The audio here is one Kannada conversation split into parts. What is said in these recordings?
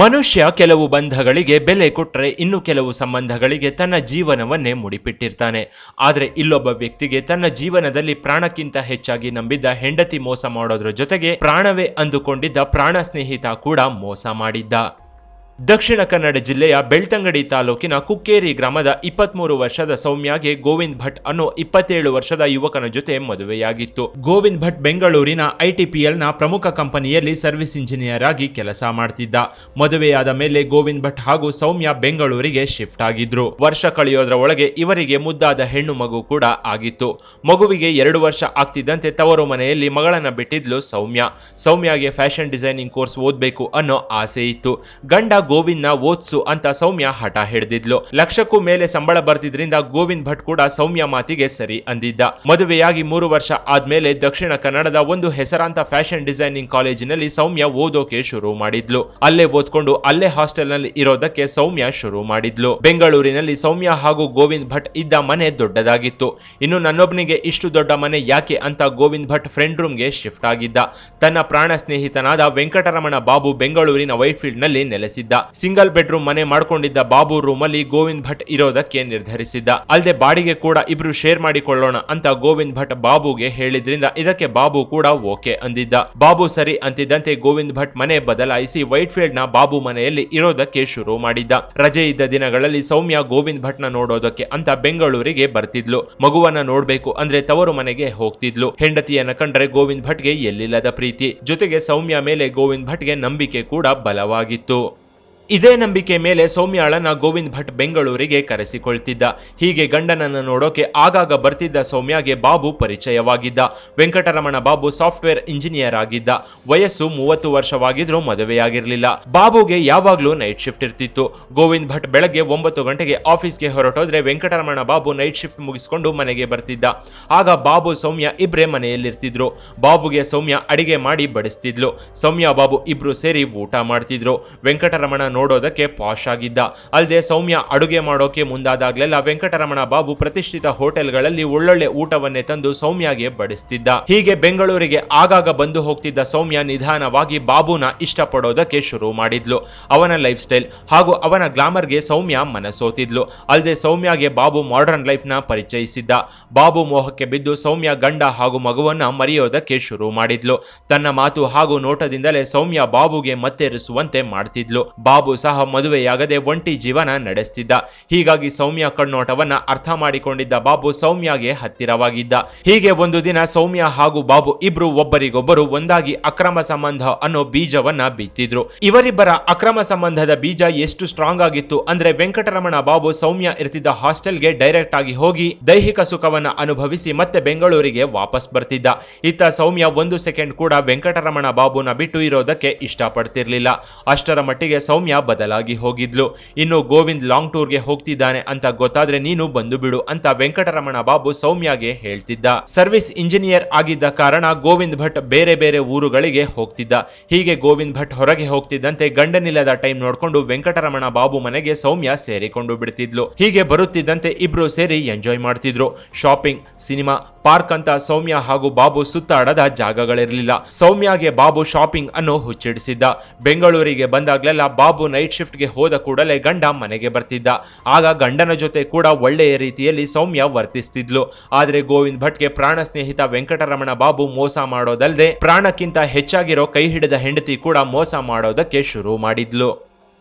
ಮನುಷ್ಯ ಕೆಲವು ಬಂಧಗಳಿಗೆ ಬೆಲೆ ಕೊಟ್ಟರೆ ಇನ್ನು ಕೆಲವು ಸಂಬಂಧಗಳಿಗೆ ತನ್ನ ಜೀವನವನ್ನೇ ಮುಡಿಪಿಟ್ಟಿರ್ತಾನೆ. ಆದರೆ ಇಲ್ಲೊಬ್ಬ ವ್ಯಕ್ತಿಗೆ ತನ್ನ ಜೀವನದಲ್ಲಿ ಪ್ರಾಣಕ್ಕಿಂತ ಹೆಚ್ಚಾಗಿ ನಂಬಿದ್ದ ಹೆಂಡತಿ ಮೋಸ ಮಾಡೋದ್ರ ಜೊತೆಗೆ ಪ್ರಾಣವೇ ಅಂದುಕೊಂಡಿದ್ದ ಪ್ರಾಣ ಸ್ನೇಹಿತ ಕೂಡ ಮೋಸ ಮಾಡಿದ್ದ. ದಕ್ಷಿಣ ಕನ್ನಡ ಜಿಲ್ಲೆಯ ಬೆಳ್ತಂಗಡಿ ತಾಲೂಕಿನ ಕುಕ್ಕೇರಿ ಗ್ರಾಮದ 23 ವರ್ಷದ ಸೌಮ್ಯಗೆ ಗೋವಿಂದ್ ಭಟ್ ಅನ್ನೋ 27 ವರ್ಷದ ಯುವಕನ ಜೊತೆ ಮದುವೆಯಾಗಿತ್ತು. ಗೋವಿಂದ್ ಭಟ್ ಬೆಂಗಳೂರಿನ ITPLನ ಪ್ರಮುಖ ಕಂಪನಿಯಲ್ಲಿ ಸರ್ವಿಸ್ ಇಂಜಿನಿಯರ್ ಆಗಿ ಕೆಲಸ ಮಾಡ್ತಿದ್ದ. ಮದುವೆಯಾದ ಮೇಲೆ ಗೋವಿಂದ್ ಭಟ್ ಹಾಗೂ ಸೌಮ್ಯ ಬೆಂಗಳೂರಿಗೆ ಶಿಫ್ಟ್ ಆಗಿದ್ರು. ವರ್ಷ ಕಳೆಯೋದ್ರ ಒಳಗೆ ಇವರಿಗೆ ಮುದ್ದಾದ ಹೆಣ್ಣು ಮಗು ಕೂಡ ಆಗಿತ್ತು. ಮಗುವಿಗೆ 2 ವರ್ಷ ಆಗ್ತಿದ್ದಂತೆ ತವರು ಮನೆಯಲ್ಲಿ ಮಗಳನ್ನ ಬಿಟ್ಟಿದ್ಲು ಸೌಮ್ಯ. ಸೌಮ್ಯಗೆ ಫ್ಯಾಷನ್ ಡಿಸೈನಿಂಗ್ ಕೋರ್ಸ್ ಓದ್ಬೇಕು ಅನ್ನೋ ಆಸೆ ಇತ್ತು. ಗಂಡ ಗೋವಿಂದ್ನ ಓದ್ಸು ಅಂತ ಸೌಮ್ಯ ಹಠ ಹಿಡಿದಿದ್ಲು. ಲಕ್ಷಕ್ಕೂ ಮೇಲೆ ಸಂಬಳ ಬರ್ತಿದ್ರಿಂದ ಗೋವಿಂದ್ ಭಟ್ ಕೂಡ ಸೌಮ್ಯ ಮಾತಿಗೆ ಸರಿ ಅಂದಿದ್ದ. ಮದುವೆಯಾಗಿ 3 ವರ್ಷ ಆದ್ಮೇಲೆ ದಕ್ಷಿಣ ಕನ್ನಡದ ಒಂದು ಹೆಸರಾಂತ ಫ್ಯಾಷನ್ ಡಿಸೈನಿಂಗ್ ಕಾಲೇಜಿನಲ್ಲಿ ಸೌಮ್ಯ ಓದೋಕೆ ಶುರು ಮಾಡಿದ್ಲು. ಅಲ್ಲೇ ಓದ್ಕೊಂಡು ಅಲ್ಲೇ ಹಾಸ್ಟೆಲ್ ನಲ್ಲಿ ಇರೋದಕ್ಕೆ ಸೌಮ್ಯ ಶುರು ಮಾಡಿದ್ಲು. ಬೆಂಗಳೂರಿನಲ್ಲಿ ಸೌಮ್ಯ ಹಾಗೂ ಗೋವಿಂದ್ ಭಟ್ ಇದ್ದ ಮನೆ ದೊಡ್ಡದಾಗಿತ್ತು. ಇನ್ನು ನನ್ನೊಬ್ಬನಿಗೆ ಇಷ್ಟು ದೊಡ್ಡ ಮನೆ ಯಾಕೆ ಅಂತ ಗೋವಿಂದ್ ಭಟ್ ಫ್ರೆಂಡ್ ರೂಮ್ಗೆ ಶಿಫ್ಟ್ ಆಗಿದ್ದ. ತನ್ನ ಪ್ರಾಣ ಸ್ನೇಹಿತನಾದ ವೆಂಕಟರಮಣ ಬಾಬು ಬೆಂಗಳೂರಿನ ವೈಟ್ಫೀಲ್ಡ್ ನಲ್ಲಿ ನೆಲೆಸಿದ್ದ. ಸಿಂಗಲ್ ಬೆಡ್ರೂಮ್ ಮನೆ ಮಾಡ್ಕೊಂಡಿದ್ದ ಬಾಬು ರೂಮ್ ಅಲ್ಲಿ ಗೋವಿಂದ್ ಭಟ್ ಇರೋದಕ್ಕೆ ನಿರ್ಧರಿಸಿದ್ದ. ಅಲ್ಲದೆ ಬಾಡಿಗೆ ಕೂಡ ಇಬ್ರು ಶೇರ್ ಮಾಡಿಕೊಳ್ಳೋಣ ಅಂತ ಗೋವಿಂದ್ ಭಟ್ ಬಾಬುಗೆ ಹೇಳಿದ್ರಿಂದ ಇದಕ್ಕೆ ಬಾಬು ಕೂಡ ಓಕೆ ಅಂದಿದ್ದ. ಬಾಬು ಸರಿ ಅಂತಿದ್ದಂತೆ ಗೋವಿಂದ್ ಭಟ್ ಮನೆ ಬದಲಾಯಿಸಿ ವೈಟ್ಫೀಲ್ಡ್ ನ ಬಾಬು ಮನೆಯಲ್ಲಿ ಇರೋದಕ್ಕೆ ಶುರು ಮಾಡಿದ್ದ. ರಜೆ ಇದ್ದ ದಿನಗಳಲ್ಲಿ ಸೌಮ್ಯ ಗೋವಿಂದ್ ಭಟ್ ನ ನೋಡೋದಕ್ಕೆ ಅಂತ ಬೆಂಗಳೂರಿಗೆ ಬರ್ತಿದ್ಲು. ಮಗುವನ್ನ ನೋಡ್ಬೇಕು ಅಂದ್ರೆ ತವರು ಮನೆಗೆ ಹೋಗ್ತಿದ್ಲು. ಹೆಂಡತಿಯನ್ನ ಕಂಡ್ರೆ ಗೋವಿಂದ್ ಭಟ್ಗೆ ಎಲ್ಲಿಲ್ಲದ ಪ್ರೀತಿ. ಜೊತೆಗೆ ಸೌಮ್ಯ ಮೇಲೆ ಗೋವಿಂದ್ ಭಟ್ಗೆ ನಂಬಿಕೆ ಕೂಡ ಬಲವಾಗಿತ್ತು. ಇದೇ ನಂಬಿಕೆ ಮೇಲೆ ಸೌಮ್ಯಾಳನ್ನ ಗೋವಿಂದ್ ಭಟ್ ಬೆಂಗಳೂರಿಗೆ ಕರೆಸಿಕೊಳ್ತಿದ್ದ. ಹೀಗೆ ಗಂಡನನ್ನ ನೋಡೋಕೆ ಆಗಾಗ ಬರ್ತಿದ್ದ ಸೌಮ್ಯಗೆ ಬಾಬು ಪರಿಚಯವಾಗಿದ್ದ. ವೆಂಕಟರಮಣ ಬಾಬು ಸಾಫ್ಟ್ವೇರ್ ಇಂಜಿನಿಯರ್ ಆಗಿದ್ದ. ವಯಸ್ಸು 30 ವರ್ಷವಾಗಿದ್ರೂ ಮದುವೆಯಾಗಿರ್ಲಿಲ್ಲ. ಬಾಬುಗೆ ಯಾವಾಗ್ಲೂ ನೈಟ್ ಶಿಫ್ಟ್ ಇರ್ತಿತ್ತು. ಗೋವಿಂದ್ ಭಟ್ ಬೆಳಗ್ಗೆ 9 ಗಂಟೆಗೆ ಆಫೀಸ್ಗೆ ಹೊರಟೋದ್ರೆ ವೆಂಕಟರಮಣ ಬಾಬು ನೈಟ್ ಶಿಫ್ಟ್ ಮುಗಿಸ್ಕೊಂಡು ಮನೆಗೆ ಬರ್ತಿದ್ದ. ಆಗ ಬಾಬು ಸೌಮ್ಯ ಇಬ್ರೇ ಮನೆಯಲ್ಲಿರ್ತಿದ್ರು. ಬಾಬುಗೆ ಸೌಮ್ಯ ಅಡಿಗೆ ಮಾಡಿ ಬಡಿಸ್ತಿದ್ಲು. ಸೌಮ್ಯ ಬಾಬು ಇಬ್ರು ಸೇರಿ ಊಟ ಮಾಡ್ತಿದ್ರು. ವೆಂಕಟರಮಣ ನೋಡೋದಕ್ಕೆ ಪಾಶ್ ಆಗಿದ್ದ. ಅಲ್ಲದೆ ಸೌಮ್ಯ ಅಡುಗೆ ಮಾಡೋಕೆ ಮುಂದಾದಾಗ್ಲೆಲ್ಲ ವೆಂಕಟರಮಣ ಬಾಬು ಪ್ರತಿಷ್ಠಿತ ಹೋಟೆಲ್ಗಳಲ್ಲಿ ಒಳ್ಳೊಳ್ಳೆ ಊಟವನ್ನೇ ತಂದು ಸೌಮ್ಯಗೆ ಬಡಿಸ್ತಿದ್ದ. ಹೀಗೆ ಬೆಂಗಳೂರಿಗೆ ಆಗಾಗ ಬಂದು ಹೋಗ್ತಿದ್ದ ಸೌಮ್ಯ ನಿಧಾನವಾಗಿ ಬಾಬುನ ಇಷ್ಟಪಡೋದಕ್ಕೆ ಶುರು ಮಾಡಿದ್ಲು. ಅವನ ಲೈಫ್ ಸ್ಟೈಲ್ ಹಾಗೂ ಅವನ ಗ್ಲಾಮರ್ಗೆ ಸೌಮ್ಯ ಮನಸೋತಿದ್ಲು. ಅಲ್ಲದೆ ಸೌಮ್ಯಗೆ ಬಾಬು ಮಾಡರ್ನ್ ಲೈಫ್ ನ ಪರಿಚಯಿಸಿದ್ದ. ಬಾಬು ಮೋಹಕ್ಕೆ ಬಿದ್ದು ಸೌಮ್ಯ ಗಂಡ ಹಾಗೂ ಮಗುವನ್ನ ಮರೆಯೋದಕ್ಕೆ ಶುರು ಮಾಡಿದ್ಲು. ತನ್ನ ಮಾತು ಹಾಗೂ ನೋಟದಿಂದಲೇ ಸೌಮ್ಯ ಬಾಬುಗೆ ಮತ್ತೆರಿಸುವಂತೆ ಮಾಡ್ತಿದ್ಲು. ಬಾಬು ಸಹ ಮದುವೆಯಾಗದೆ ಒಂಟಿ ಜೀವನ ನಡೆಸ್ತಿದ್ದ. ಹೀಗಾಗಿ ಸೌಮ್ಯ ಕಣ್ಣೋಟವನ್ನ ಅರ್ಥ ಮಾಡಿಕೊಂಡಿದ್ದ ಬಾಬು ಸೌಮ್ಯಗೆ ಹತ್ತಿರವಾಗಿದ್ದ. ಹೀಗೆ ಒಂದು ದಿನ ಸೌಮ್ಯ ಹಾಗೂ ಬಾಬು ಇಬ್ರು ಒಬ್ಬರಿಗೊಬ್ಬರು ಒಂದಾಗಿ ಅಕ್ರಮ ಸಂಬಂಧ ಅನ್ನೋ ಬೀಜವನ್ನ ಬಿತ್ತಿದ್ರು. ಇವರಿಬ್ಬರ ಅಕ್ರಮ ಸಂಬಂಧದ ಬೀಜ ಎಷ್ಟು ಸ್ಟ್ರಾಂಗ್ ಆಗಿತ್ತು ಅಂದ್ರೆ ವೆಂಕಟರಮಣ ಬಾಬು ಸೌಮ್ಯ ಇರ್ತಿದ್ದ ಹಾಸ್ಟೆಲ್ಗೆ ಡೈರೆಕ್ಟ್ ಆಗಿ ಹೋಗಿ ದೈಹಿಕ ಸುಖವನ್ನ ಅನುಭವಿಸಿ ಮತ್ತೆ ಬೆಂಗಳೂರಿಗೆ ವಾಪಸ್ ಬರ್ತಿದ್ದ. ಇತ್ತ ಸೌಮ್ಯ 1 ಸೆಕೆಂಡ್ ಕೂಡ ವೆಂಕಟರಮಣ ಬಾಬುನ ಬಿಟ್ಟು ಇರೋದಕ್ಕೆ ಇಷ್ಟಪಡ್ತಿರ್ಲಿಲ್ಲ. ಅಷ್ಟರ ಮಟ್ಟಿಗೆ ಸೌಮ್ಯ ಬದಲಾಗಿ ಹೋಗಿದ್ಲು. ಇನ್ನು ಗೋವಿಂದ್ ಲಾಂಗ್ ಟೂರ್ಗೆ ಹೋಗ್ತಿದ್ದಾನೆ ಅಂತ ಗೊತ್ತಾದ್ರೆ ನೀನು ಬಂದು ಬಿಡು ಅಂತ ವೆಂಕಟರಮಣ ಬಾಬು ಸೌಮ್ಯಗೆ ಹೇಳ್ತಿದ್ದ. ಸರ್ವಿಸ್ ಇಂಜಿನಿಯರ್ ಆಗಿದ್ದ ಕಾರಣ ಗೋವಿಂದ್ ಭಟ್ ಬೇರೆ ಬೇರೆ ಊರುಗಳಿಗೆ ಹೋಗ್ತಿದ್ದ. ಹೀಗೆ ಗೋವಿಂದ್ ಭಟ್ ಹೊರಗೆ ಹೋಗ್ತಿದ್ದಂತೆ ಗಂಡನಿಲ್ಲದ ಟೈಮ್ ನೋಡ್ಕೊಂಡು ವೆಂಕಟರಮಣ ಬಾಬು ಮನೆಗೆ ಸೌಮ್ಯ ಸೇರಿಕೊಂಡು ಬಿಡ್ತಿದ್ಲು. ಹೀಗೆ ಬರುತ್ತಿದ್ದಂತೆ ಇಬ್ರು ಸೇರಿ ಎಂಜಾಯ್ ಮಾಡ್ತಿದ್ರು. ಶಾಪಿಂಗ್, ಸಿನಿಮಾ, ಪಾರ್ಕ್ ಅಂತ ಸೌಮ್ಯ ಹಾಗೂ ಬಾಬು ಸುತ್ತಾಡದ ಜಾಗಗಳಿರ್ಲಿಲ್ಲ. ಸೌಮ್ಯಗೆ ಬಾಬು ಶಾಪಿಂಗ್ ಅನ್ನು ಹುಚ್ಚಿಡಿಸಿದ್ದ. ಬೆಂಗಳೂರಿಗೆ ಬಂದಾಗ್ಲೆಲ್ಲ ಬಾಬು ನೈಟ್ ಶಿಫ್ಟ್ಗೆ ಹೋದ ಕೂಡಲೇ ಗಂಡ ಮನೆಗೆ ಬರ್ತಿದ್ದ. ಆಗ ಗಂಡನ ಜೊತೆ ಕೂಡ ಒಳ್ಳೆಯ ರೀತಿಯಲ್ಲಿ ಸೌಮ್ಯ ವರ್ತಿಸ್ತಿದ್ಲು. ಆದ್ರೆ ಗೋವಿಂದ್ ಭಟ್ಗೆ ಪ್ರಾಣ ಸ್ನೇಹಿತ ವೆಂಕಟರಮಣ ಬಾಬು ಮೋಸ ಮಾಡೋದಲ್ಲದೆ ಪ್ರಾಣಕ್ಕಿಂತ ಹೆಚ್ಚಾಗಿರೋ ಕೈ ಹಿಡಿದ ಹೆಂಡತಿ ಕೂಡ ಮೋಸ ಮಾಡೋದಕ್ಕೆ ಶುರು ಮಾಡಿದ್ಲು.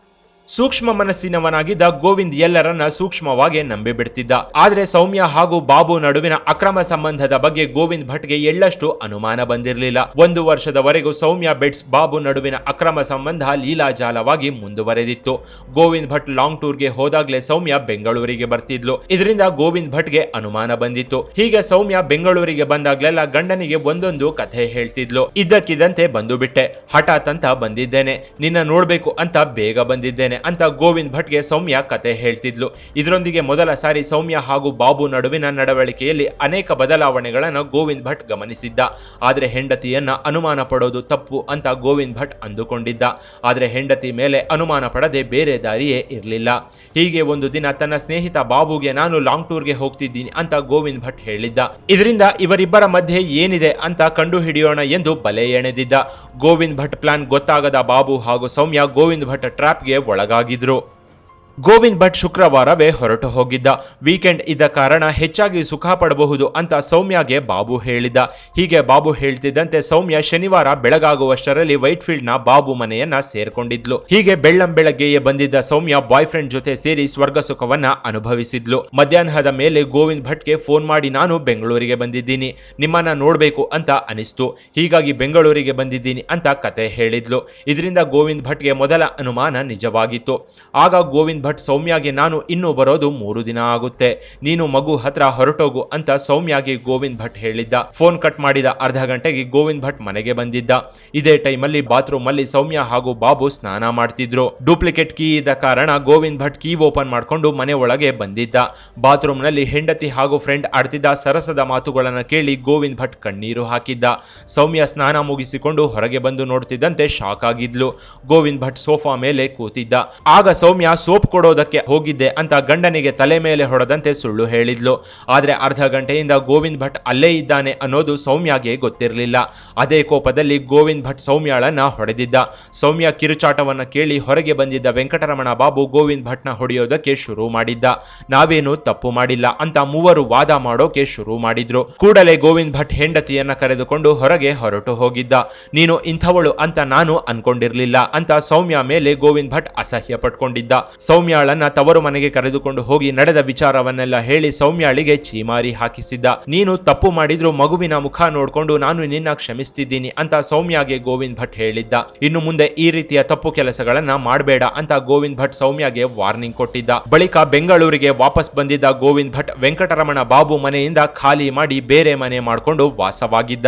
ಸೂಕ್ಷ್ಮ ಮನಸ್ಸಿನವನಾಗಿದ್ದ ಗೋವಿಂದ್ ಎಲ್ಲರನ್ನ ಸೂಕ್ಷ್ಮವಾಗಿ ನಂಬಿಬಿಡ್ತಿದ್ದ. ಆದ್ರೆ ಸೌಮ್ಯ ಹಾಗೂ ಬಾಬು ನಡುವಿನ ಅಕ್ರಮ ಸಂಬಂಧದ ಬಗ್ಗೆ ಗೋವಿಂದ್ ಭಟ್ಗೆ ಎಳ್ಳಷ್ಟು ಅನುಮಾನ ಬಂದಿರಲಿಲ್ಲ. 1 ವರ್ಷದವರೆಗೂ ಸೌಮ್ಯ ಬೆಟ್ಸ್ ಬಾಬು ನಡುವಿನ ಅಕ್ರಮ ಸಂಬಂಧ ಲೀಲಾಜಾಲವಾಗಿ ಮುಂದುವರೆದಿತ್ತು. ಗೋವಿಂದ್ ಭಟ್ ಲಾಂಗ್ ಟೂರ್ಗೆ ಹೋದಾಗ್ಲೇ ಸೌಮ್ಯ ಬೆಂಗಳೂರಿಗೆ ಬರ್ತಿದ್ಲು. ಇದರಿಂದ ಗೋವಿಂದ್ ಭಟ್ಗೆ ಅನುಮಾನ ಬಂದಿತ್ತು. ಹೀಗೆ ಸೌಮ್ಯ ಬೆಂಗಳೂರಿಗೆ ಬಂದಾಗ್ಲೆಲ್ಲ ಗಂಡನಿಗೆ ಒಂದೊಂದು ಕಥೆ ಹೇಳ್ತಿದ್ಲು. ಇದ್ದಕ್ಕಿದ್ದಂತೆ ಬಂದು ಬಿಟ್ಟೆ, ಹಠಾತ್ ಅಂತ ಬಂದಿದ್ದೇನೆ, ನಿನ್ನ ನೋಡ್ಬೇಕು ಅಂತ ಬೇಗ ಬಂದಿದ್ದೇನೆ, ಇದ್ದೇನೆ ಅಂತ ಗೋವಿಂದ್ ಭಟ್ಗೆ ಸೌಮ್ಯ ಕತೆ ಹೇಳ್ತಿದ್ಲು. ಇದರೊಂದಿಗೆ ಮೊದಲ ಸಾರಿ ಸೌಮ್ಯ ಹಾಗೂ ಬಾಬು ನಡುವಿನ ನಡವಳಿಕೆಯಲ್ಲಿ ಅನೇಕ ಬದಲಾವಣೆಗಳನ್ನು ಗೋವಿಂದ್ ಭಟ್ ಗಮನಿಸಿದ್ದ. ಆದರೆ ಹೆಂಡತಿಯನ್ನ ಅನುಮಾನ ಪಡೋದು ತಪ್ಪು ಅಂತ ಗೋವಿಂದ್ ಭಟ್ ಅಂದುಕೊಂಡಿದ್ದ. ಆದರೆ ಹೆಂಡತಿ ಮೇಲೆ ಅನುಮಾನ ಪಡದೆ ಬೇರೆ ದಾರಿಯೇ ಇರಲಿಲ್ಲ. ಹೀಗೆ ಒಂದು ದಿನ ತನ್ನ ಸ್ನೇಹಿತ ಬಾಬುಗೆ ನಾನು ಲಾಂಗ್ ಟೂರ್ಗೆ ಹೋಗ್ತಿದ್ದೀನಿ ಅಂತ ಗೋವಿಂದ್ ಭಟ್ ಹೇಳಿದ್ದ. ಇದರಿಂದ ಇವರಿಬ್ಬರ ಮಧ್ಯೆ ಏನಿದೆ ಅಂತ ಕಂಡು ಹಿಡಿಯೋಣ ಎಂದು ಬಲೆ ಎಣೆದಿದ್ದ. ಗೋವಿಂದ್ ಭಟ್ ಪ್ಲಾನ್ ಗೊತ್ತಾಗದ ಬಾಬು ಹಾಗೂ ಸೌಮ್ಯ ಗೋವಿಂದ್ ಭಟ್ ಟ್ರ್ಯಾಪ್ಗೆ ಒಳಗಾಗಿದ್ರು. ಗೋವಿಂದ್ ಭಟ್ ಶುಕ್ರವಾರವೇ ಹೊರಟು ಹೋಗಿದ್ದ. ವೀಕೆಂಡ್ ಇದ್ದ ಕಾರಣ ಹೆಚ್ಚಾಗಿ ಸುಖ ಪಡಬಹುದು ಅಂತ ಸೌಮ್ಯಗೆ ಬಾಬು ಹೇಳಿದ. ಹೀಗೆ ಬಾಬು ಹೇಳ್ತಿದ್ದಂತೆ ಸೌಮ್ಯ ಶನಿವಾರ ಬೆಳಗಾಗುವಷ್ಟರಲ್ಲಿ ವೈಟ್ಫೀಲ್ಡ್ನ ಬಾಬು ಮನೆಯನ್ನ ಸೇರ್ಕೊಂಡಿದ್ಲು. ಹೀಗೆ ಬೆಳ್ಳಂಬೆಳಗ್ಗೆಯೇ ಬಂದಿದ್ದ ಸೌಮ್ಯ ಬಾಯ್ ಫ್ರೆಂಡ್ ಜೊತೆ ಸೇರಿ ಸ್ವರ್ಗ ಸುಖವನ್ನ ಅನುಭವಿಸಿದ್ಲು. ಮಧ್ಯಾಹ್ನದ ಮೇಲೆ ಗೋವಿಂದ್ ಭಟ್ಗೆ ಫೋನ್ ಮಾಡಿ ನಾನು ಬೆಂಗಳೂರಿಗೆ ಬಂದಿದ್ದೀನಿ, ನಿಮ್ಮನ್ನ ನೋಡ್ಬೇಕು ಅಂತ ಅನಿಸ್ತು, ಹೀಗಾಗಿ ಬೆಂಗಳೂರಿಗೆ ಬಂದಿದ್ದೀನಿ ಅಂತ ಕತೆ ಹೇಳಿದ್ಲು. ಇದರಿಂದ ಗೋವಿಂದ್ ಭಟ್ಗೆ ಮೊದಲ ಅನುಮಾನ ನಿಜವಾಗಿತ್ತು. ಆಗ ಗೋವಿಂದ್ ಭಟ್ ಸೌಮ್ಯಗೆ ನಾನು ಇನ್ನೂ ಬರೋದು 3 ದಿನ ಆಗುತ್ತೆ, ನೀನು ಮಗು ಹತ್ರ ಹೊರಟೋಗು ಅಂತ ಸೌಮ್ಯಗೆ ಗೋವಿಂದ್ ಭಟ್ ಹೇಳಿದ್ದ. ಫೋನ್ ಕಟ್ ಮಾಡಿದ ಅರ್ಧ ಗಂಟೆಗೆ ಗೋವಿಂದ್ ಭಟ್ ಮನೆಗೆ ಬಂದಿದ್ದ. ಇದೇ ಟೈಮಲ್ಲಿ ಬಾತ್ರೂಮ್ ಅಲ್ಲಿ ಸೌಮ್ಯ ಹಾಗೂ ಬಾಬು ಸ್ನಾನ ಮಾಡ್ತಿದ್ರು. ಡೂಪ್ಲಿಕೇಟ್ ಕೀ ಇದ್ದ ಕಾರಣ ಗೋವಿಂದ್ ಭಟ್ ಕೀ ಓಪನ್ ಮಾಡ್ಕೊಂಡು ಮನೆ ಒಳಗೆ ಬಂದಿದ್ದ. ಬಾತ್ರೂಮ್ ನಲ್ಲಿ ಹೆಂಡತಿ ಹಾಗೂ ಫ್ರೆಂಡ್ ಆಡ್ತಿದ್ದ ಸರಸದ ಮಾತುಗಳನ್ನು ಕೇಳಿ ಗೋವಿಂದ್ ಭಟ್ ಕಣ್ಣೀರು ಹಾಕಿದ್ದ. ಸೌಮ್ಯ ಸ್ನಾನ ಮುಗಿಸಿಕೊಂಡು ಹೊರಗೆ ಬಂದು ನೋಡ್ತಿದ್ದಂತೆ ಶಾಕ್ ಆಗಿದ್ಲು. ಗೋವಿಂದ್ ಭಟ್ ಸೋಫಾ ಮೇಲೆ ಕೂತಿದ್ದ. ಆಗ ಸೌಮ್ಯ ಸೋಪ್ ಕೊಡೋದಕ್ಕೆ ಹೋಗಿದ್ದೆ ಅಂತ ಗಂಡನಿಗೆ ತಲೆ ಮೇಲೆ ಹೊಡೆದಂತೆ ಸುಳ್ಳು ಹೇಳಿದ್ಲು. ಆದ್ರೆ ಅರ್ಧ ಗಂಟೆಯಿಂದ ಗೋವಿಂದ್ ಭಟ್ ಅಲ್ಲೇ ಇದ್ದಾನೆ ಅನ್ನೋದು ಸೌಮ್ಯಗೆ ಗೊತ್ತಿರಲಿಲ್ಲ. ಅದೇ ಕೋಪದಲ್ಲಿ ಗೋವಿಂದ್ ಭಟ್ ಸೌಮ್ಯಳನ್ನ ಹೊಡೆದಿದ್ದ. ಸೌಮ್ಯ ಕಿರುಚಾಟವನ್ನ ಕೇಳಿ ಹೊರಗೆ ಬಂದಿದ್ದ ವೆಂಕಟರಮಣ ಬಾಬು ಗೋವಿಂದ್ ಭಟ್ನ ಹೊಡೆಯೋದಕ್ಕೆ ಶುರು ಮಾಡಿದ್ದ. ನಾವೇನು ತಪ್ಪು ಮಾಡಿಲ್ಲ ಅಂತ ಮೂವರು ವಾದ ಮಾಡೋಕೆ ಶುರು ಮಾಡಿದ್ರು. ಕೂಡಲೇ ಗೋವಿಂದ್ ಭಟ್ ಹೆಂಡತಿಯನ್ನ ಕರೆದುಕೊಂಡು ಹೊರಗೆ ಹೊರಟು ಹೋಗಿದ್ದ. ನೀನು ಇಂಥವಳು ಅಂತ ನಾನು ಅನ್ಕೊಂಡಿರ್ಲಿಲ್ಲ ಅಂತ ಸೌಮ್ಯ ಮೇಲೆ ಗೋವಿಂದ್ ಭಟ್ ಅಸಹ್ಯ ಪಟ್ಕೊಂಡಿದ್ದ. ಸೌಮ್ಯಾಳನ್ನ ತವರು ಮನೆಗೆ ಕರೆದುಕೊಂಡು ಹೋಗಿ ನಡೆದ ವಿಚಾರವನ್ನೆಲ್ಲ ಹೇಳಿ ಸೌಮ್ಯಾಳಿಗೆ ಚೀಮಾರಿ ಹಾಕಿಸಿದ್ದ. ನೀನು ತಪ್ಪು ಮಾಡಿದ್ರು ಮಗುವಿನ ಮುಖ ನೋಡ್ಕೊಂಡು ನಾನು ನಿನ್ನ ಕ್ಷಮಿಸ್ತಿದ್ದೀನಿ ಅಂತ ಸೌಮ್ಯಗೆ ಗೋವಿಂದ್ ಭಟ್ ಹೇಳಿದ್ದ. ಇನ್ನು ಮುಂದೆ ಈ ರೀತಿಯ ತಪ್ಪು ಕೆಲಸಗಳನ್ನ ಮಾಡಬೇಡ ಅಂತ ಗೋವಿಂದ್ ಭಟ್ ಸೌಮ್ಯಗೆ ವಾರ್ನಿಂಗ್ ಕೊಟ್ಟಿದ್ದ. ಬಳಿಕ ಬೆಂಗಳೂರಿಗೆ ವಾಪಸ್ ಬಂದಿದ್ದ ಗೋವಿಂದ್ ಭಟ್ ವೆಂಕಟರಮಣ ಬಾಬು ಮನೆಯಿಂದ ಖಾಲಿ ಮಾಡಿ ಬೇರೆ ಮನೆ ಮಾಡಿಕೊಂಡು ವಾಸವಾಗಿದ್ದ.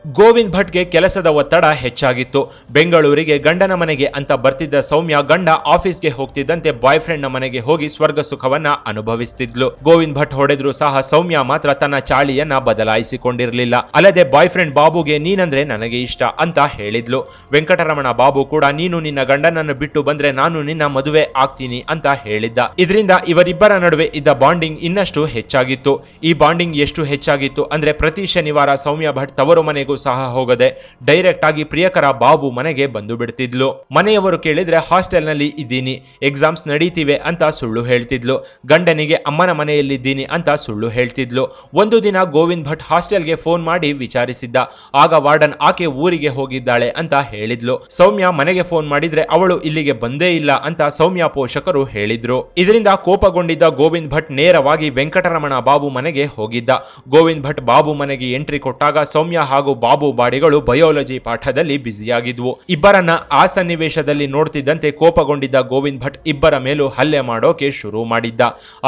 ಗೋವಿಂದ್ ಭಟ್ಗೆ ಕೆಲಸದ ಒತ್ತಡ ಹೆಚ್ಚಾಗಿತ್ತು. ಬೆಂಗಳೂರಿಗೆ ಗಂಡನ ಮನೆಗೆ ಅಂತ ಬರ್ತಿದ್ದ ಸೌಮ್ಯ ಗಂಡ ಆಫೀಸ್ಗೆ ಹೋಗ್ತಿದ್ದಂತೆ ಬಾಯ್ ಫ್ರೆಂಡ್ ನ ಮನೆಗೆ ಹೋಗಿ ಸ್ವರ್ಗ ಸುಖವನ್ನ ಅನುಭವಿಸ್ತಿದ್ಲು. ಗೋವಿಂದ್ ಭಟ್ ಹೊಡೆದ್ರು ಸಹ ಸೌಮ್ಯ ಮಾತ್ರ ತನ್ನ ಚಾಳಿಯನ್ನ ಬದಲಾಯಿಸಿಕೊಂಡಿರಲಿಲ್ಲ. ಅಲ್ಲದೆ ಬಾಯ್ ಫ್ರೆಂಡ್ ಬಾಬುಗೆ ನೀನಂದ್ರೆ ನನಗೆ ಇಷ್ಟ ಅಂತ ಹೇಳಿದ್ಲು. ವೆಂಕಟರಮಣ ಬಾಬು ಕೂಡ ನೀನು ನಿನ್ನ ಗಂಡನನ್ನು ಬಿಟ್ಟು ಬಂದ್ರೆ ನಾನು ನಿನ್ನ ಮದುವೆ ಆಗ್ತೀನಿ ಅಂತ ಹೇಳಿದ್ದ. ಇದರಿಂದ ಇವರಿಬ್ಬರ ನಡುವೆ ಇದ್ದ ಬಾಂಡಿಂಗ್ ಇನ್ನಷ್ಟು ಹೆಚ್ಚಾಗಿತ್ತು. ಈ ಬಾಂಡಿಂಗ್ ಎಷ್ಟು ಹೆಚ್ಚಾಗಿತ್ತು ಅಂದ್ರೆ ಪ್ರತಿ ಶನಿವಾರ ಸೌಮ್ಯ ಭಟ್ ತವರು ಮನೆಗೂ ಸಹ ಹೋಗದೆ ಡೈರೆಕ್ಟ್ ಆಗಿ ಪ್ರಿಯಕರ ಬಾಬು ಮನೆಗೆ ಬಂದು ಬಿಡ್ತಿದ್ಲು. ಮನೆಯವರು ಕೇಳಿದ್ರೆ ಹಾಸ್ಟೆಲ್ ನಲ್ಲಿ ಇದ್ದೀನಿ, ಎಕ್ಸಾಮ್ಸ್ ನಡೀತಿವೆ ಅಂತ ಸುಳ್ಳು ಹೇಳ್ತಿದ್ಲು. ಗಂಡನಿಗೆ ಅಮ್ಮನ ಮನೆಯಲ್ಲಿದ್ದೀನಿ ಅಂತ ಸುಳ್ಳು ಹೇಳ್ತಿದ್ಲು. ಒಂದು ದಿನ ಗೋವಿಂದ್ ಭಟ್ ಹಾಸ್ಟೆಲ್ಗೆ ಫೋನ್ ಮಾಡಿ ವಿಚಾರಿಸಿದ್ದ. ಆಗ ವಾರ್ಡನ್ ಆಕೆ ಊರಿಗೆ ಹೋಗಿದ್ದಾಳೆ ಅಂತ ಹೇಳಿದ್ಲು. ಸೌಮ್ಯ ಮನೆಗೆ ಫೋನ್ ಮಾಡಿದ್ರೆ ಅವಳು ಇಲ್ಲಿಗೆ ಬಂದೇ ಇಲ್ಲ ಅಂತ ಸೌಮ್ಯ ಪೋಷಕರು ಹೇಳಿದ್ರು. ಇದರಿಂದ ಕೋಪಗೊಂಡಿದ್ದ ಗೋವಿಂದ್ ಭಟ್ ನೇರವಾಗಿ ವೆಂಕಟರಮಣ ಬಾಬು ಮನೆಗೆ ಹೋಗಿದ್ದ. ಗೋವಿಂದ್ ಭಟ್ ಬಾಬು ಮನೆಗೆ ಎಂಟ್ರಿ ಕೊಟ್ಟಾಗ ಸೌಮ್ಯ ಹಾಗೂ ಬಾಬು ಬಾಡಿಗಳು ಬಯೋಲಜಿ ಪಾಠದಲ್ಲಿ ಬ್ಯುಸಿಯಾಗಿದ್ವು. ಇಬ್ಬರನ್ನ ಆ ಸನ್ನಿವೇಶದಲ್ಲಿ ನೋಡ್ತಿದ್ದಂತೆ ಕೋಪಗೊಂಡಿದ್ದ ಗೋವಿಂದ್ ಭಟ್ ಇಬ್ಬರ ಮೇಲೂ ಹಲ್ಲೆ ಮಾಡೋಕೆ ಶುರು ಮಾಡಿದ್ದ.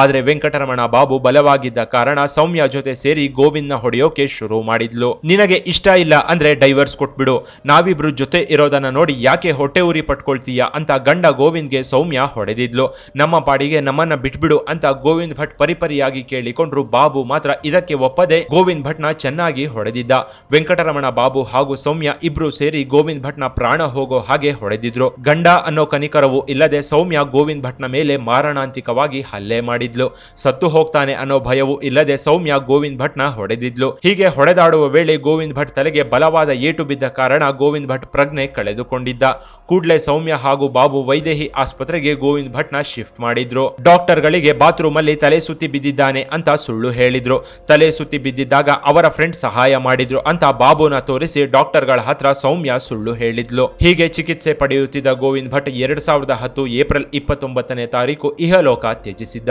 ಆದ್ರೆ ವೆಂಕಟರಮಣ ಬಾಬು ಬಲವಾಗಿದ್ದ ಕಾರಣ ಸೌಮ್ಯ ಜೊತೆ ಸೇರಿ ಗೋವಿಂದ್ನ ಹೊಡೆಯೋಕೆ ಶುರು ಮಾಡಿದ್ಲು. ನಿನಗೆ ಇಷ್ಟ ಇಲ್ಲ ಅಂದ್ರೆ ಡೈವರ್ಸ್ ಕೊಟ್ಬಿಡು, ನಾವಿಬ್ರು ಜೊತೆ ಇರೋದನ್ನ ನೋಡಿ ಯಾಕೆ ಹೊಟ್ಟೆ ಉರಿ ಪಟ್ಕೊಳ್ತೀಯ ಅಂತ ಗಂಡ ಗೋವಿಂದ್ಗೆ ಸೌಮ್ಯ ಹೊಡೆದಿದ್ಲು. ನಮ್ಮ ಪಾಡಿಗೆ ನಮ್ಮನ್ನ ಬಿಟ್ಬಿಡು ಅಂತ ಗೋವಿಂದ್ ಭಟ್ ಪರಿಪರಿಯಾಗಿ ಕೇಳಿಕೊಂಡ್ರು. ಬಾಬು ಮಾತ್ರ ಇದಕ್ಕೆ ಒಪ್ಪದೆ ಗೋವಿಂದ್ ಭಟ್ನ ಚೆನ್ನಾಗಿ ಹೊಡೆದಿದ್ದ. ವೆಂಕಟರಮಣ ಬಾಬು ಹಾಗೂ ಸೌಮ್ಯ ಇಬ್ರು ಸೇರಿ ಗೋವಿಂದ್ ಭಟ್ನ ಪ್ರಾಣ ಹೋಗೋ ಹಾಗೆ ಹೊಡೆದಿದ್ರು. ಗಂಡ ಅನ್ನೋ ಕನಿಕರವು ಇಲ್ಲದೆ ಸೌಮ್ಯ ಗೋವಿಂದ್ ಭಟ್ನ ಮೇಲೆ ಮಾರಣಾಂತಿಕವಾಗಿ ಹಲ್ಲೆ ಮಾಡಿದ್ಲು. ಸತ್ತು ಹೋಗ್ತಾನೆ ಅನ್ನೋ ಭಯವು ಇಲ್ಲದೆ ಸೌಮ್ಯ ಗೋವಿಂದ್ ಭಟ್ನ ಹೊಡೆದಿದ್ಲು. ಹೀಗೆ ಹೊಡೆದಾಡುವ ವೇಳೆ ಗೋವಿಂದ್ ಭಟ್ ತಲೆಗೆ ಬಲವಾದ ಏಟು ಬಿದ್ದ ಕಾರಣ ಗೋವಿಂದ್ ಭಟ್ ಪ್ರಜ್ಞೆ ಕಳೆದುಕೊಂಡಿದ್ದ. ಕೂಡಲೇ ಸೌಮ್ಯ ಹಾಗೂ ಬಾಬು ವೈದೇಹಿ ಆಸ್ಪತ್ರೆಗೆ ಗೋವಿಂದ್ ಭಟ್ನ ಶಿಫ್ಟ್ ಮಾಡಿದ್ರು. ಡಾಕ್ಟರ್ ಗಳಿಗೆ ಬಾತ್ರೂಮ್ ಅಲ್ಲಿ ತಲೆ ಸುತ್ತಿ ಬಿದ್ದಿದ್ದಾನೆ ಅಂತ ಸುಳ್ಳು ಹೇಳಿದ್ರು. ತಲೆ ಸುತ್ತಿ ಬಿದ್ದಿದ್ದಾಗ ಅವರ ಫ್ರೆಂಡ್ ಸಹಾಯ ಮಾಡಿದ್ರು ಅಂತ ಬಾಬುನ ತೋರಿಸಿ ಡಾಕ್ಟರ್ಗಳ ಹತ್ರ ಸೌಮ್ಯ ಸುಳ್ಳು ಹೇಳಿದ್ಲು. ಹೀಗೆ ಚಿಕಿತ್ಸೆ ಪಡೆಯುತ್ತಿದ್ದ ಗೋವಿಂದ್ ಭಟ್ 2010 ಏಪ್ರಿಲ್ 29ನೇ ತಾರೀಕು ಇಹಲೋಕ ತ್ಯಜಿಸಿದ್ದ.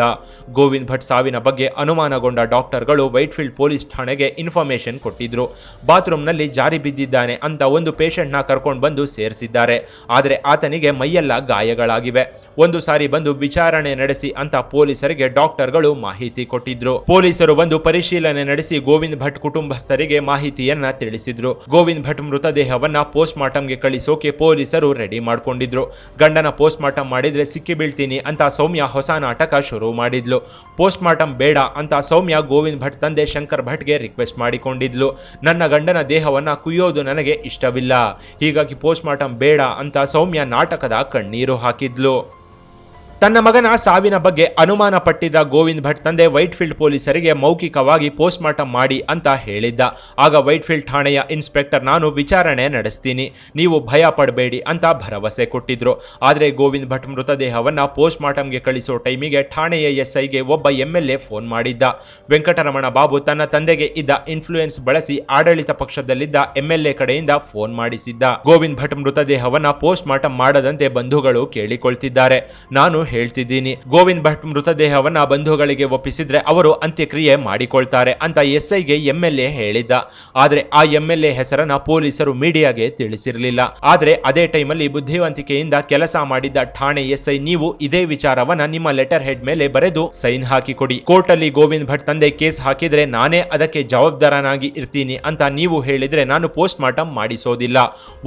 ಗೋವಿಂದ್ ಭಟ್ ಸಾವಿನ ಬಗ್ಗೆ ಅನುಮಾನಗೊಂಡ ಡಾಕ್ಟರ್ಗಳು ವೈಟ್ಫೀಲ್ಡ್ ಪೊಲೀಸ್ ಠಾಣೆಗೆ ಇನ್ಫಾರ್ಮೇಶನ್ ಕೊಟ್ಟಿದ್ರು. ಬಾತ್ರೂಮ್ನಲ್ಲಿ ಜಾರಿ ಬಿದ್ದಿದ್ದಾನೆ ಅಂತ ಒಂದು ಪೇಷಂಟ್ ನ ಕರ್ಕೊಂಡು ಬಂದು ಸೇರಿಸಿದ್ದಾರೆ. ಆದರೆ ಆತನಿಗೆ ಮೈಯೆಲ್ಲ ಗಾಯಗಳಾಗಿವೆ. ಒಂದು ಸಾರಿ ಬಂದು ವಿಚಾರಣೆ ನಡೆಸಿ ಅಂತ ಪೊಲೀಸರಿಗೆ ಡಾಕ್ಟರ್ಗಳು ಮಾಹಿತಿ ಕೊಟ್ಟಿದ್ರು. ಪೊಲೀಸರು ಬಂದು ಪರಿಶೀಲನೆ ನಡೆಸಿ ಗೋವಿಂದ್ ಭಟ್ ಕುಟುಂಬಸ್ಥರಿಗೆ ಮಾಹಿತಿಯನ್ನ ತಿಳಿಸಿದ್ರು. ಗೋವಿಂದ್ ಭಟ್ ಮೃತದೇಹವನ್ನ ಪೋಸ್ಟ್ ಮಾರ್ಟಂಗೆ ಕಳಿಸೋಕೆ ಪೊಲೀಸರು ರೆಡಿ ಮಾಡ್ಕೊಂಡಿದ್ರು. ಗಂಡನ ಪೋಸ್ಟ್ ಮಾರ್ಟಂ ಮಾಡಿದ್ರೆ ಸಿಕ್ಕಿ ಬೀಳ್ತೀನಿ ಅಂತ ಸೌಮ್ಯ ಹೊಸ ನಾಟಕ ಶುರು ಮಾಡಿದ್ಲು. ಪೋಸ್ಟ್ ಮಾರ್ಟಂ ಬೇಡ ಅಂತ ಸೌಮ್ಯ ಗೋವಿಂದ್ ಭಟ್ ತಂದೆ ಶಂಕರ್ ಭಟ್ಗೆ ರಿಕ್ವೆಸ್ಟ್ ಮಾಡಿಕೊಂಡಿದ್ಲು. ನನ್ನ ಗಂಡನ ದೇಹವನ್ನ ಕುಯ್ಯೋದು ನನಗೆ ಇಷ್ಟವಿಲ್ಲ, ಹೀಗಾಗಿ ಪೋಸ್ಟ್ ಮಾರ್ಟಂ ಬೇಡ ಅಂತ ಸೌಮ್ಯ ನಾಟಕದ ಕಣ್ಣೀರು ಹಾಕಿದ್ಲು. ತನ್ನ ಮಗನ ಸಾವಿನ ಬಗ್ಗೆ ಅನುಮಾನ ಪಟ್ಟಿದ್ದ ಗೋವಿಂದ್ ಭಟ್ ತಂದೆ ವೈಟ್ಫೀಲ್ಡ್ ಪೊಲೀಸರಿಗೆ ಮೌಖಿಕವಾಗಿ ಪೋಸ್ಟ್ ಮಾರ್ಟಂ ಮಾಡಿ ಅಂತ ಹೇಳಿದ್ದ. ಆಗ ವೈಟ್ಫೀಲ್ಡ್ ಠಾಣೆಯ ಇನ್ಸ್ಪೆಕ್ಟರ್ ನಾನು ವಿಚಾರಣೆ ನಡೆಸ್ತೀನಿ, ನೀವು ಭಯ ಪಡಬೇಡಿ ಅಂತ ಭರವಸೆ ಕೊಟ್ಟಿದ್ರು. ಆದರೆ ಗೋವಿಂದ್ ಭಟ್ ಮೃತದೇಹವನ್ನ ಪೋಸ್ಟ್ ಮಾರ್ಟಂಗೆ ಕಳಿಸೋ ಟೈಮಿಗೆ ಠಾಣೆಯ ಎಸ್ಐಗೆ ಒಬ್ಬ MLA ಫೋನ್ ಮಾಡಿದ್ದ. ವೆಂಕಟರಮಣ ಬಾಬು ತನ್ನ ತಂದೆಗೆ ಇದ್ದ ಇನ್ಫ್ಲೂಯೆನ್ಸ್ ಬಳಸಿ ಆಡಳಿತ ಪಕ್ಷದಲ್ಲಿದ್ದ MLA ಕಡೆಯಿಂದ ಫೋನ್ ಮಾಡಿಸಿದ್ದ. ಗೋವಿಂದ್ ಭಟ್ ಮೃತದೇಹವನ್ನ ಪೋಸ್ಟ್ ಮಾರ್ಟಂ ಮಾಡದಂತೆ ಬಂಧುಗಳು ಕೇಳಿಕೊಳ್ತಿದ್ದಾರೆ. ನಾನು ಹೇಳ್ತಿದ್ದೀನಿ, ಗೋವಿಂದ್ ಭಟ್ ಮೃತದೇಹವನ್ನ ಬಂಧುಗಳಿಗೆ ಒಪ್ಪಿಸಿದ್ರೆ ಅವರು ಅಂತ್ಯಕ್ರಿಯೆ ಮಾಡಿಕೊಳ್ತಾರೆ ಅಂತ ಎಸ್ಐಗೆ MLA ಹೇಳಿದ್ದ. ಆದ್ರೆ ಆ MLA ಹೆಸರನ್ನ ಪೊಲೀಸರು ಮೀಡಿಯಾಗೆ ತಿಳಿಸಿರಲಿಲ್ಲ. ಆದ್ರೆ ಅದೇ ಟೈಮಲ್ಲಿ ಬುದ್ಧಿವಂತಿಕೆಯಿಂದ ಕೆಲಸ ಮಾಡಿದ್ದ ಠಾಣೆ ಎಸ್ಐ ನೀವು ಇದೇ ವಿಚಾರವನ್ನ ನಿಮ್ಮ ಲೆಟರ್ ಹೆಡ್ ಮೇಲೆ ಬರೆದು ಸೈನ್ ಹಾಕಿಕೊಡಿ, ಕೋರ್ಟ್ ಅಲ್ಲಿ ಗೋವಿಂದ್ ಭಟ್ ತಂದೆ ಕೇಸ್ ಹಾಕಿದ್ರೆ ನಾನೇ ಅದಕ್ಕೆ ಜವಾಬ್ದಾರನಾಗಿ ಇರ್ತೀನಿ ಅಂತ ನೀವು ಹೇಳಿದ್ರೆ ನಾನು ಪೋಸ್ಟ್ ಮಾರ್ಟಂ ಮಾಡಿಸೋದಿಲ್ಲ.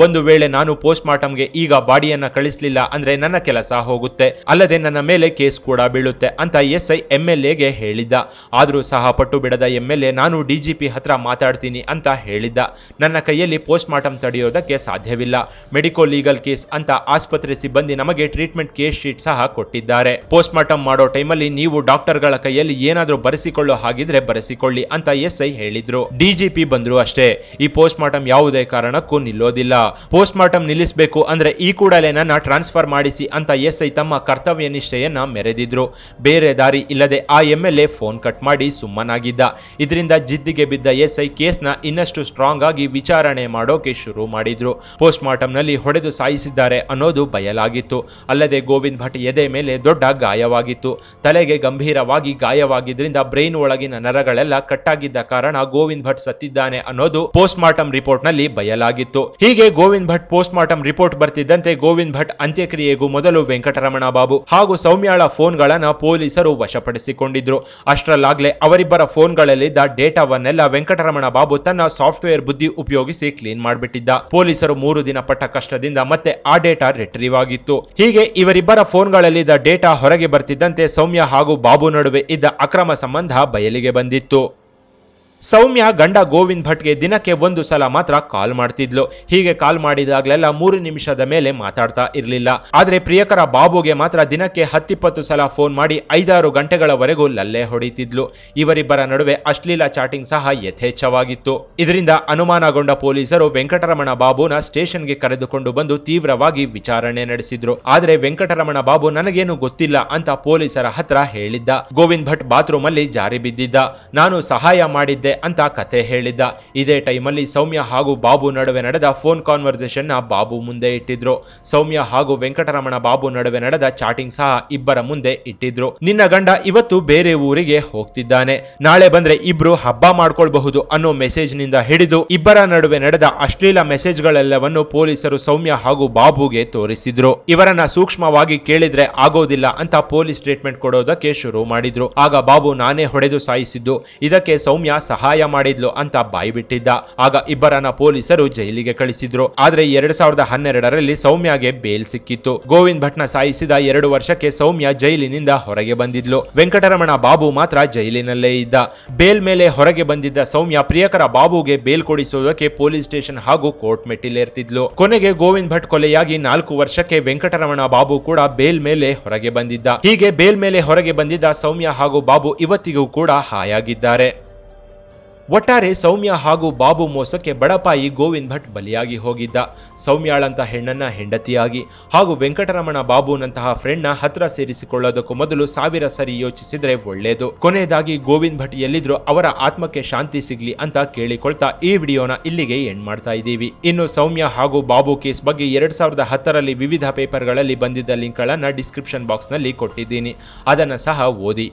ಒಂದು ವೇಳೆ ನಾನು ಪೋಸ್ಟ್ ಮಾರ್ಟಂಗೆ ಈಗ ಬಾಡಿಯನ್ನ ಕಳಿಸ್ಲಿಲ್ಲ ಅಂದ್ರೆ ನನ್ನ ಕೆಲಸ ಹೋಗುತ್ತೆ, ಅಲ್ಲದೆ ನನ್ನ ಮೇಲೆ ಕೇಸ್ ಕೂಡ ಬೀಳುತ್ತೆ ಅಂತ ಎಸ್ಐ MLAಗೆ ಹೇಳಿದ್ದ. ಆದ್ರೂ ಸಹ ಪಟ್ಟು ಬಿಡದ MLA ನಾನು DGP ಹತ್ರ ಮಾತಾಡ್ತೀನಿ ಅಂತ ಹೇಳಿದ್ದ. ನನ್ನ ಕೈಯಲ್ಲಿ ಪೋಸ್ಟ್ ಮಾರ್ಟಂ ತಡೆಯೋದಕ್ಕೆ ಸಾಧ್ಯವಿಲ್ಲ, ಮೆಡಿಕೋ ಲೀಗಲ್ ಕೇಸ್ ಅಂತ ಆಸ್ಪತ್ರೆ ಸಿಬ್ಬಂದಿ ನಮಗೆ ಟ್ರೀಟ್ಮೆಂಟ್ ಕೇಸ್ ಶೀಟ್ ಸಹ ಕೊಟ್ಟಿದ್ದಾರೆ. ಪೋಸ್ಟ್ ಮಾರ್ಟಂ ಮಾಡೋ ಟೈಮಲ್ಲಿ ನೀವು ಡಾಕ್ಟರ್ಗಳ ಕೈಯಲ್ಲಿ ಏನಾದ್ರೂ ಬರೆಸಿಕೊಳ್ಳೋ ಹಾಗಿದ್ರೆ ಬರೆಸಿಕೊಳ್ಳಿ ಅಂತ ಎಸ್ಐ ಹೇಳಿದ್ರು. DGP ಬಂದ್ರು ಅಷ್ಟೇ, ಈ ಪೋಸ್ಟ್ ಮಾರ್ಟಂ ಯಾವುದೇ ಕಾರಣಕ್ಕೂ ನಿಲ್ಲೋದಿಲ್ಲ, ಪೋಸ್ಟ್ ಮಾರ್ಟಂ ನಿಲ್ಲಿಸಬೇಕು ಅಂದ್ರೆ ಈ ಕೂಡಲೇ ನನ್ನ ಟ್ರಾನ್ಸ್ಫರ್ ಮಾಡಿಸಿ ಅಂತ ಎಸ್ಐ ತಮ್ಮ ಕರ್ತವ್ಯ ನಿಷ್ಠೆಯನ್ನ ಮೆರೆದಿದ್ರು. ಬೇರೆ ದಾರಿ ಇಲ್ಲದೆ ಆ MLA ಫೋನ್ ಕಟ್ ಮಾಡಿ ಸುಮ್ಮನಾಗಿದ್ದ. ಇದರಿಂದ ಜಿದ್ದಿಗೆ ಬಿದ್ದ ಎಸ್ಐ ಕೇಸ್ನ ಇನ್ನಷ್ಟು ಸ್ಟ್ರಾಂಗ್ ಆಗಿ ವಿಚಾರಣೆ ಮಾಡೋಕೆ ಶುರು ಮಾಡಿದ್ರು. ಪೋಸ್ಟ್ ಮಾರ್ಟಂನಲ್ಲಿ ಹೊಡೆದು ಸಾಯಿಸಿದ್ದಾರೆ ಅನ್ನೋದು ಬಯಲಾಗಿತ್ತು. ಅಲ್ಲದೆ ಗೋವಿಂದ್ ಭಟ್ ಎದೆ ಮೇಲೆ ದೊಡ್ಡ ಗಾಯವಾಗಿತ್ತು. ತಲೆಗೆ ಗಂಭೀರವಾಗಿ ಗಾಯವಾಗಿದ್ರಿಂದ ಬ್ರೈನ್ ಒಳಗಿನ ನರಗಳೆಲ್ಲ ಕಟ್ಟಾಗಿದ್ದ ಕಾರಣ ಗೋವಿಂದ್ ಭಟ್ ಸತ್ತಿದ್ದಾನೆ ಅನ್ನೋದು ಪೋಸ್ಟ್ ಮಾರ್ಟಂ ರಿಪೋರ್ಟ್ ನಲ್ಲಿ ಬಯಲಾಗಿತ್ತು. ಹೀಗೆ Govind Bhat post mortem report ಬರ್ತಿದ್ದಂತೆ ಗೋವಿಂದ್ ಭಟ್ ಅಂತ್ಯಕ್ರಿಯೆಗೂ ಮೊದಲು ವೆಂಕಟರಮಣ ಬಾಬು ಹಾಗೂ ಸೌಮ್ಯಾಳ ಫೋನ್ಗಳನ್ನ ಪೊಲೀಸರು ವಶಪಡಿಸಿಕೊಂಡಿದ್ರು. ಅಷ್ಟರಲ್ಲಾಗ್ಲೇ ಅವರಿಬ್ಬರ ಫೋನ್ಗಳಲ್ಲಿದ್ದ ಡೇಟಾವನ್ನೆಲ್ಲ ವೆಂಕಟರಮಣ ಬಾಬು ತನ್ನ ಸಾಫ್ಟ್ವೇರ್ ಬುದ್ಧಿ ಉಪಯೋಗಿಸಿ ಕ್ಲೀನ್ ಮಾಡಿಬಿಟ್ಟಿದ್ದ. ಪೊಲೀಸರು 3 ದಿನ ಪಟ್ಟ ಕಷ್ಟದಿಂದ ಮತ್ತೆ ಆ ಡೇಟಾ ರಿಟ್ರೀವ್ ಆಗಿತ್ತು. ಹೀಗೆ ಇವರಿಬ್ಬರ ಫೋನ್ಗಳಲ್ಲಿದ್ದ ಡೇಟಾ ಹೊರಗೆ ಬರ್ತಿದ್ದಂತೆ ಸೌಮ್ಯ ಹಾಗೂ ಬಾಬು ನಡುವೆ ಇದ್ದ ಅಕ್ರಮ ಸಂಬಂಧ ಬಯಲಿಗೆ ಬಂದಿತ್ತು. ಸೌಮ್ಯ ಗಂಡ ಗೋವಿಂದ್ ಭಟ್ಗೆ ದಿನಕ್ಕೆ 1 ಸಲ ಮಾತ್ರ ಕಾಲ್ ಮಾಡ್ತಿದ್ಲು. ಹೀಗೆ ಕಾಲ್ ಮಾಡಿದಾಗಲೆಲ್ಲ 3 ನಿಮಿಷದ ಮೇಲೆ ಮಾತಾಡ್ತಾ ಇರಲಿಲ್ಲ. ಆದ್ರೆ ಪ್ರಿಯಕರ ಬಾಬುಗೆ ಮಾತ್ರ ದಿನಕ್ಕೆ 10-20 ಸಲ ಫೋನ್ ಮಾಡಿ 5-6 ಗಂಟೆಗಳವರೆಗೂ ಲಲ್ಲೆ ಹೊಡಿತಿದ್ಲು. ಇವರಿಬ್ಬರ ನಡುವೆ ಅಶ್ಲೀಲ ಚಾಟಿಂಗ್ ಸಹ ಯಥೇಚ್ಛವಾಗಿತ್ತು. ಇದರಿಂದ ಅನುಮಾನಗೊಂಡ ಪೊಲೀಸರು ವೆಂಕಟರಮಣ ಬಾಬುನ ಸ್ಟೇಷನ್ಗೆ ಕರೆದುಕೊಂಡು ಬಂದು ತೀವ್ರವಾಗಿ ವಿಚಾರಣೆ ನಡೆಸಿದ್ರು. ಆದ್ರೆ ವೆಂಕಟರಮಣ ಬಾಬು ನನಗೇನು ಗೊತ್ತಿಲ್ಲ ಅಂತ ಪೊಲೀಸರ ಹತ್ರ ಹೇಳಿದ್ದ. ಗೋವಿಂದ್ ಭಟ್ ಬಾತ್ರೂಮ್ ಅಲ್ಲಿ ಜಾರಿ ಬಿದ್ದಿದ್ದ, ನಾನು ಸಹಾಯ ಮಾಡಿದ್ದೆ ಅಂತ ಕತೆ ಹೇಳಿದ್ದ. ಇದೇ ಟೈಮಲ್ಲಿ ಸೌಮ್ಯ ಹಾಗೂ ಬಾಬು ನಡುವೆ ನಡೆದ ಫೋನ್ ಕಾನ್ವರ್ಸೇಷನ್ ನ ಬಾಬು ಮುಂದೆ ಇಟ್ಟಿದ್ರು. ಸೌಮ್ಯ ಹಾಗೂ ವೆಂಕಟರಮಣ ಬಾಬು ನಡುವೆ ನಡೆದ ಚಾಟಿಂಗ್ ಸಹ ಇಬ್ಬರ ಮುಂದೆ ಇಟ್ಟಿದ್ರು. ನಿನ್ನ ಗಂಡ ಇವತ್ತು ಬೇರೆ ಊರಿಗೆ ಹೋಗ್ತಿದ್ದಾನೆ, ನಾಳೆ ಬಂದ್ರೆ ಇಬ್ರು ಹಬ್ಬ ಮಾಡ್ಕೊಳ್ಬಹುದು ಅನ್ನೋ ಮೆಸೇಜ್ ನಿಂದ ಹಿಡಿದು ಇಬ್ಬರ ನಡುವೆ ನಡೆದ ಅಶ್ಲೀಲ ಮೆಸೇಜ್ಗಳೆಲ್ಲವನ್ನು ಪೊಲೀಸರು ಸೌಮ್ಯ ಹಾಗೂ ಬಾಬುಗೆ ತೋರಿಸಿದ್ರು. ಇವರನ್ನ ಸೂಕ್ಷ್ಮವಾಗಿ ಕೇಳಿದ್ರೆ ಆಗೋದಿಲ್ಲ ಅಂತ ಪೊಲೀಸ್ ಸ್ಟೇಟ್ಮೆಂಟ್ ಕೊಡೋದಕ್ಕೆ ಶುರು ಮಾಡಿದ್ರು. ಆಗ ಬಾಬು ನಾನೇ ಹೊಡೆದು ಸಾಯಿಸಿದ್ದು, ಇದಕ್ಕೆ ಸೌಮ್ಯ ಸಹಾಯ ಮಾಡಿದ್ಲು ಅಂತ ಬಾಯ್ಬಿಟ್ಟಿದ್ದ. ಆಗ ಇಬ್ಬರನ್ನ ಪೊಲೀಸರು ಜೈಲಿಗೆ ಕಳಿಸಿದ್ರು. ಆದ್ರೆ 2012ರಲ್ಲಿ ಸೌಮ್ಯಗೆ ಬೇಲ್ ಸಿಕ್ಕಿತ್ತು. ಗೋವಿಂದ್ ಭಟ್ನ ಸಾಯಿಸಿದ 2 ವರ್ಷಕ್ಕೆ ಸೌಮ್ಯ ಜೈಲಿನಿಂದ ಹೊರಗೆ ಬಂದಿದ್ಲು. ವೆಂಕಟರಮಣ ಬಾಬು ಮಾತ್ರ ಜೈಲಿನಲ್ಲೇ ಇದ್ದ. ಬೇಲ್ ಮೇಲೆ ಹೊರಗೆ ಬಂದಿದ್ದ ಸೌಮ್ಯ ಪ್ರಿಯಕರ ಬಾಬುಗೆ ಬೇಲ್ ಕೊಡಿಸುವುದಕ್ಕೆ ಪೊಲೀಸ್ ಸ್ಟೇಷನ್ ಹಾಗೂ ಕೋರ್ಟ್ ಮೆಟ್ಟಿಲೇರ್ತಿದ್ಲು. ಕೊನೆಗೆ ಗೋವಿಂದ್ ಭಟ್ ಕೊಲೆಯಾಗಿ 4 ವರ್ಷಕ್ಕೆ ವೆಂಕಟರಮಣ ಬಾಬು ಕೂಡ ಬೇಲ್ ಮೇಲೆ ಹೊರಗೆ ಬಂದಿದ್ದ. ಹೀಗೆ ಬೇಲ್ ಮೇಲೆ ಹೊರಗೆ ಬಂದಿದ್ದ ಸೌಮ್ಯ ಹಾಗೂ ಬಾಬು ಇವತ್ತಿಗೂ ಕೂಡ ಹಾಯಾಗಿದ್ದಾರೆ. ಒಟ್ಟಾರೆ ಸೌಮ್ಯ ಹಾಗೂ ಬಾಬು ಮೋಸಕ್ಕೆ ಬಡಪಾಯಿ ಗೋವಿಂದ್ ಭಟ್ ಬಲಿಯಾಗಿ ಹೋಗಿದ್ದ. ಸೌಮ್ಯಾಳಂತ ಹೆಣ್ಣನ್ನ ಹೆಂಡತಿಯಾಗಿ ಹಾಗೂ ವೆಂಕಟರಮಣ ಬಾಬುನಂತಹ ಫ್ರೆಂಡ್ನ ಹತ್ರ ಸೇರಿಸಿಕೊಳ್ಳೋದಕ್ಕೂ ಮೊದಲು 1000 ಸರಿ ಯೋಚಿಸಿದ್ರೆ ಒಳ್ಳೇದು. ಕೊನೆಯದಾಗಿ ಗೋವಿಂದ್ ಭಟ್ ಎಲ್ಲಿದ್ರು ಅವರ ಆತ್ಮಕ್ಕೆ ಶಾಂತಿ ಸಿಗ್ಲಿ ಅಂತ ಕೇಳಿಕೊಳ್ತಾ ಈ ವಿಡಿಯೋನ ಇಲ್ಲಿಗೆ ಎಂಡ್ ಮಾಡ್ತಾ ಇದ್ದೀವಿ. ಇನ್ನು ಸೌಮ್ಯ ಹಾಗೂ ಬಾಬು ಕೇಸ್ ಬಗ್ಗೆ 2010ರಲ್ಲಿ ವಿವಿಧ ಪೇಪರ್ಗಳಲ್ಲಿ ಬಂದಿದ್ದ ಲಿಂಕ್ಗಳನ್ನ ಡಿಸ್ಕ್ರಿಪ್ಷನ್ ಬಾಕ್ಸ್ ನಲ್ಲಿ ಕೊಟ್ಟಿದ್ದೀನಿ, ಅದನ್ನ ಸಹ ಓದಿ.